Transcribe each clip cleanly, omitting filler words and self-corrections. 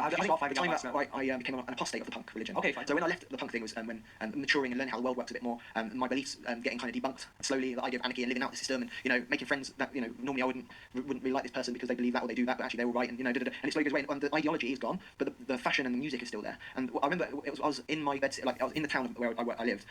I think I became an apostate of the punk religion. Okay, fine. So when I left the punk thing was when maturing and learning how the world works a bit more, my beliefs getting kind of debunked slowly. The idea of anarchy and living out the system, and making friends that normally I wouldn't really like this person because they believe that or they do that, but actually they're all right, and and it slowly goes away. And the ideology is gone, but the fashion and the music is still there. And I remember I was in my bed, like I was in the town where I lived.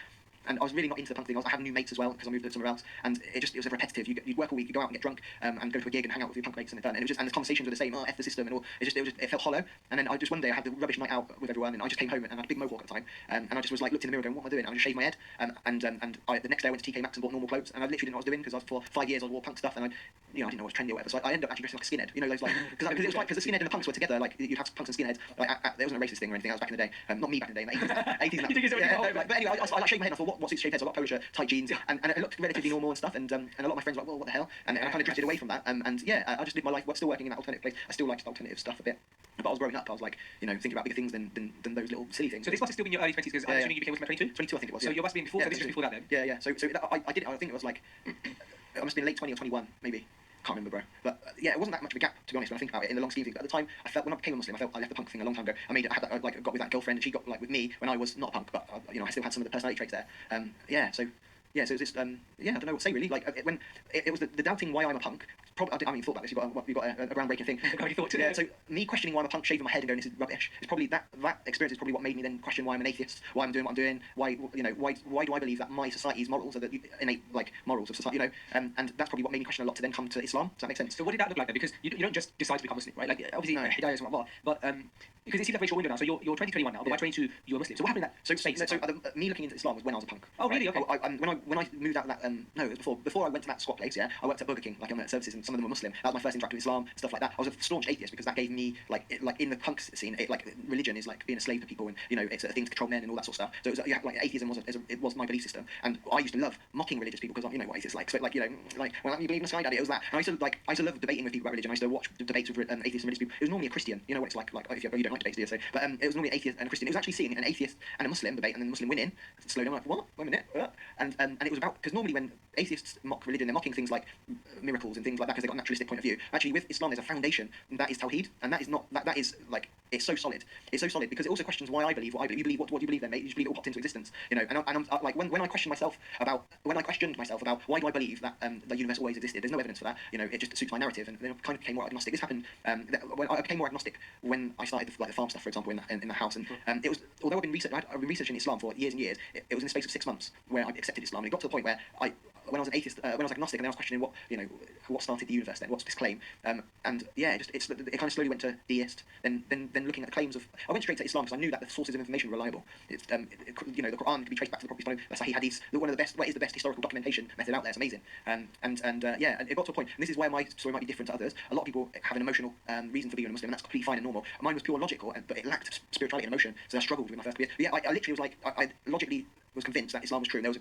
And I was really not into the punk thing. I had new mates as well because I moved somewhere else, and it was repetitive. You'd work all week, you go out and get drunk, and go to a gig and hang out with your punk mates, and it was just, and the conversations were the same. Oh, F the system, and all. It felt hollow. And then one day I had the rubbish night out with everyone, and I just came home and I had a big mohawk at the time, and I just was like looked in the mirror going, what am I doing? And I just shaved my head, the next day I went to TK Maxx and bought normal clothes, and I literally didn't know what I was doing because for 5 years I wore punk stuff, and I didn't know what was trendy or whatever. So I ended up actually dressing like a skinhead. Those like because it was like because the skinhead and the punks were together. Like you'd have punks and skinheads. Like there wasn't a racist thing or anything. That was back in the day. Not me back in the day, in the 80s. But anyway, I shaved my head. I thought, what's his shaved head? So I got polo shirt, tight jeans, and it looked relatively normal and stuff. And a lot of my friends were like, well, what the hell? And I kind of drifted away from that. I just lived my life. Still working in that alternative place. I still liked alternative stuff a bit. But I was growing up. I was like, thinking about bigger things than those little silly things. So this must have still been your early 20s because I'm assuming you became Muslim at 22? 22, I think it was. So you must have been before. So this was before that then. Yeah. So I did. I think it was like I must have been late 20 or 21 maybe. Can't remember, bro. But it wasn't that much of a gap, to be honest, when I think about it in the long scheme of things. But at the time, I felt when I became a Muslim, I left the punk thing a long time ago. I got with that girlfriend, and she got with me when I was not a punk, but I still had some of the personality traits there. So it was just I don't know what to say really. Like when it was the doubting why I'm a punk. Probably, I haven't thought about this. You've got a groundbreaking thing. Yeah. So me questioning why I'm a punk, shaving my head and going, this is rubbish. Is probably that experience is probably what made me then question why I'm an atheist, why I'm doing what I'm doing, why do I believe that my society's morals are the innate morals of society, and that's probably what made me question a lot to then come to Islam. Does that make sense? So what did that look like then? Because you don't just decide to become Muslim, right? Like obviously Hidayah is Allah, but because it seems like a very short window now. So you're 20, 21 now, but by 22 you're a Muslim. So what happened in that? Me looking into Islam was when I was a punk. Oh really? Okay. When I moved out that no, it was before I went to that squat place. I worked at Burger King, like on the services, and some of them were Muslim. That was my first interaction with Islam, stuff like that. I was a staunch atheist because that gave me like in the punk scene, religion is like being a slave to people, and it's a thing to control men and all that sort of stuff. So it was atheism was my belief system, and I used to love mocking religious people because what atheists like. So when you believe in a sky daddy, it was that. And I used to love debating with people about religion. I used to watch debates with atheists and religious people. It was normally a Christian. You know what it's like if you don't like debates, do you? So, but it was normally an atheist and a Christian. It was actually seeing an atheist and a Muslim debate, and then the Muslim winning. Slowly, I'm like, what? Wait a minute. And it was about because normally when atheists mock religion, they're mocking things like miracles and things like that because they've got a naturalistic point of view. Actually, with Islam, there's a foundation that is Tawheed, and that is not that is like it's so solid. It's so solid because it also questions why I believe what I believe. You believe what do you believe then, mate? You just believe it all popped into existence, And I'm like when I questioned myself about why do I believe that the universe always existed. There's no evidence for that. It just suits my narrative, and then I kind of became more agnostic. This happened when I became more agnostic when I started the farm stuff, for example, in the house, and it was although I've been researching Islam for years and years. It was in the space of 6 months where I accepted Islam, and it got to the point where when I was an atheist, when I was agnostic, and then I was questioning what started the universe. Then what's this claim? It kind of slowly went to deist. Then looking at the claims of, I went straight to Islam because I knew that the sources of information were reliable. It's the Quran can be traced back to the Prophet, the Sahih Hadiths. One of the best, what is the best historical documentation method out there? It's amazing. And it got to a point, and this is where my story might be different to others. A lot of people have an emotional reason for being a Muslim, and that's completely fine and normal. Mine was pure logical, but it lacked spirituality and emotion, so I struggled with my first career. But I literally was like, I logically was convinced that Islam was true. And there was